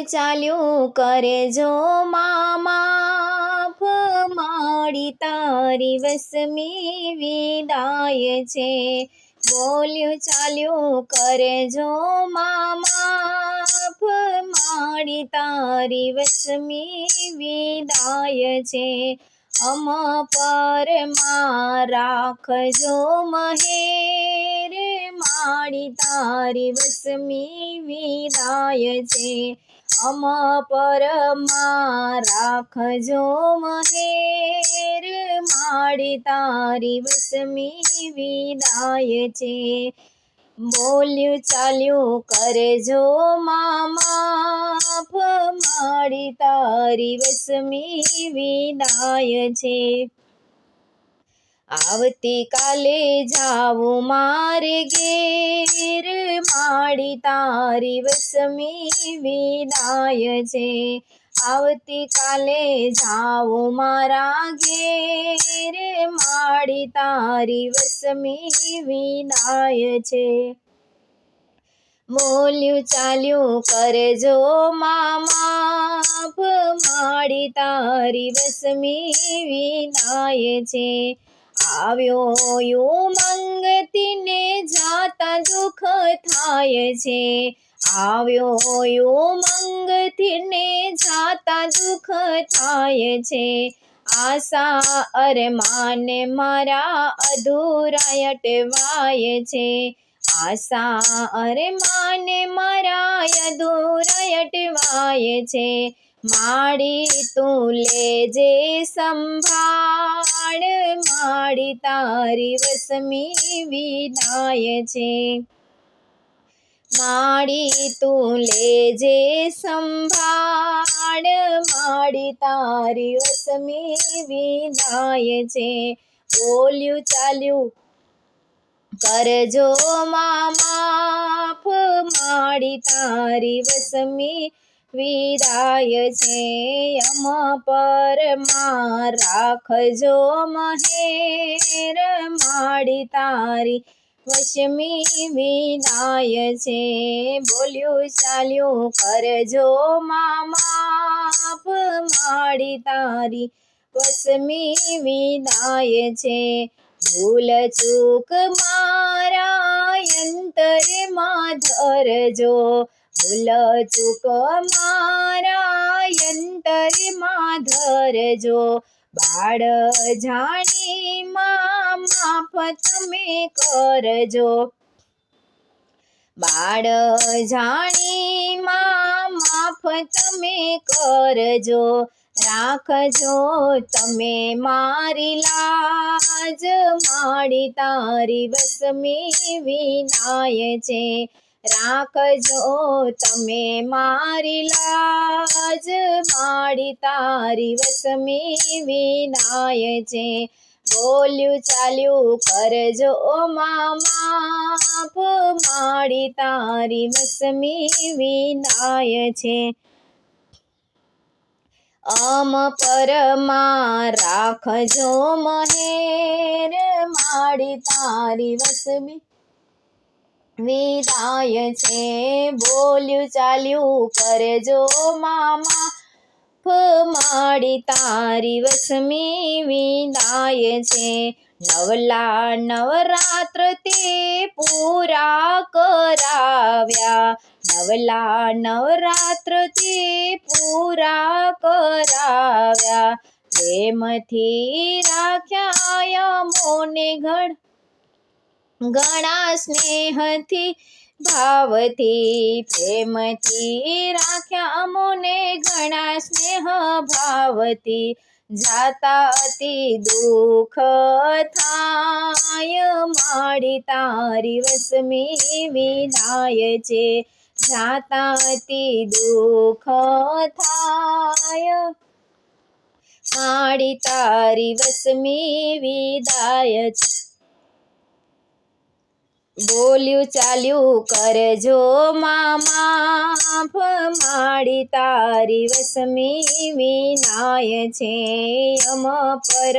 ચાલ્યું કરે જો માફ, માડી તારી વસમી વિદાય છે. બોલ્યું ચાલ્યું કરે જો માફ, માડી તારી વસમી વિદાય છે. પર રાખજો મહેર, માડી તારી વસમી વિદાય છે. પર રાખજો મહેર, માડી તારી વસમી વિદાય છે. બોલ્યું ચાલ્યું કરે જો માફ, માડી તારી વસમી વિદાય છે. આવતીકાલે જાવું મારે ઘેર, માડી તારી વસમી વિદાય છે. આવતીકાલે જાવું મારા ઘેર, માડી તારી વસમી વિદાય છે. બોલ્યું ચાલ્યું કરે જો માફ, માડી તારી વસમી વિદાય છે. આવ્યો ઉમંગથી ને જાતા દુઃખ થાય છે. આવ્યો ઉમંગથી ને જાતા દુઃખ થાય છે. આશા અરમાને મારા અધૂરા અટવાય છે. આશા અરમાને મારા અધૂરા અટવાય છે. માડી તું લેજે સંભાળ, માડી તારી વસમી વિદાય છે. માડી તું લેજે સંભાળ, માડી તારી વસમી વિદાય છે. બોલ્યું ચાલ્યું કરજો માફ, માડી તારી વસમી વિદાય છે. પર રાખજો મહેર, માડી તારી વસમી વિદાય છે. બોલ્યું ચાલ્યું કરજો માફ, માડી તારી વસમી વિદાય છે. ભૂલ ચૂક મારા અંતરમાં ધરજો, ભૂલ ચૂક મારા અંતરમાં ધરજો. બાળ જાણી માફ તમે કરજો, બાળ જાણી માફ તમે કરજો. રાખજો તમે મારી લાજ, માડી તારી વસમી વિદાય છે. રાખજો તમે મારી લાજ, માડી તારી વસમી વિદાય છે. બોલ્યું ચાલ્યું કરજો માફ, માડી તારી વસમી વિદાય છે. પર રાખજો મહેર, માડી તારી વસમી વિદાય છે. બોલ્યું ચાલ્યું કરજો માફ, માડી તારી વસમી વિદાય છે. નવલા નવરાત્ર તે પૂરા કરાવ્યા, નવલા નવરાત્ર તે પૂરા કરાવ્યા. પ્રેમથી રાખ્યા મોને ઘણા સ્નેહથી ભાવથી, પ્રેમથી રાખ્યા મોને ઘણા સ્નેહ ભાવથી. જાતા અતિ દુઃખ થાય, માડી તારી વસમી વિદાય છે. જાતા અતિ દુઃખ થાય, માડી તારી વસમી વિદાય છે. બોલ્યું ચાલ્યું કરજો માફ, માડી તારી વસમી વિદાય છે. પર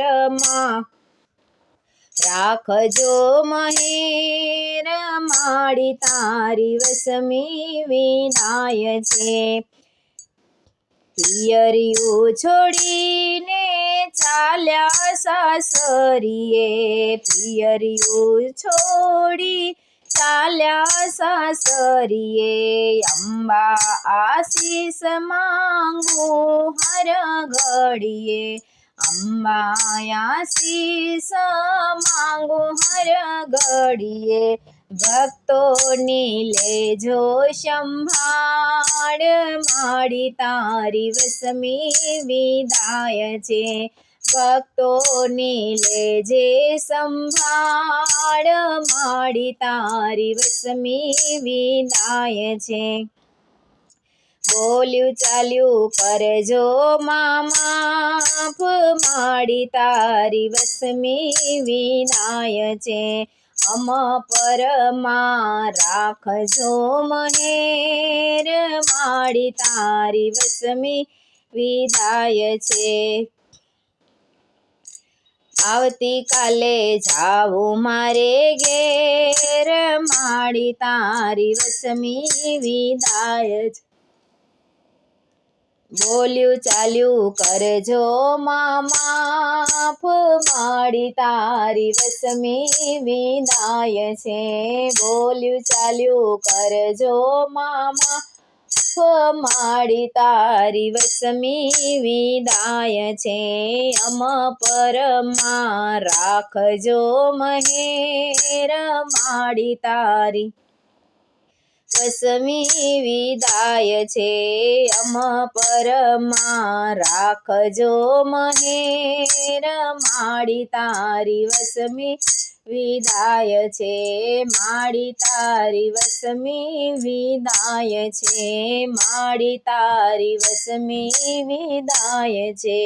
રાખજો મહેર, માડી તારી વસમી વિદાય છે. પિયરિયું છોડીને ચાલ્યા સાસરીએ, પિયરિયું છોડી ચાલ્યા સાસરીએ, અંબા આશીષ માંગું હર ઘડીએ, અંબા આશીષ માંગું હર ઘડીએ, ભક્તોની લેજો સંભાળ, માડી તારી વસમી વિદાય છે, ભક્તોની લેજે સંભાળ, માડી તારી વસમી વિદાય છે. બોલ્યું ચાલ્યું કરજો માફ, માડી તારી વસમી વિદાય છે, અમ પરમાં રાખજો મહેર, માડી તારી વસમી વિદાય છે. આવતીકાલે જાવું મારે ઘેર, માડી તારી વસમી વિદાય છે. બોલ્યું ચાલ્યું કરજો માફ, માડી તારી વસમી વિદાય છે, બોલ્યું ચાલ્યું કરજો માફ, માડી તારી વસમી વિદાય છે, અમ પરમાં રાખજો મહેર, માડી તારી વસમી વિદાય છે, અમ પરમાં રાખજો મહેર, માડી તારી વસમી વિદાય છે, માડી તારી વસમી વિદાય છે, માડી તારી વસમી વિદાય છે.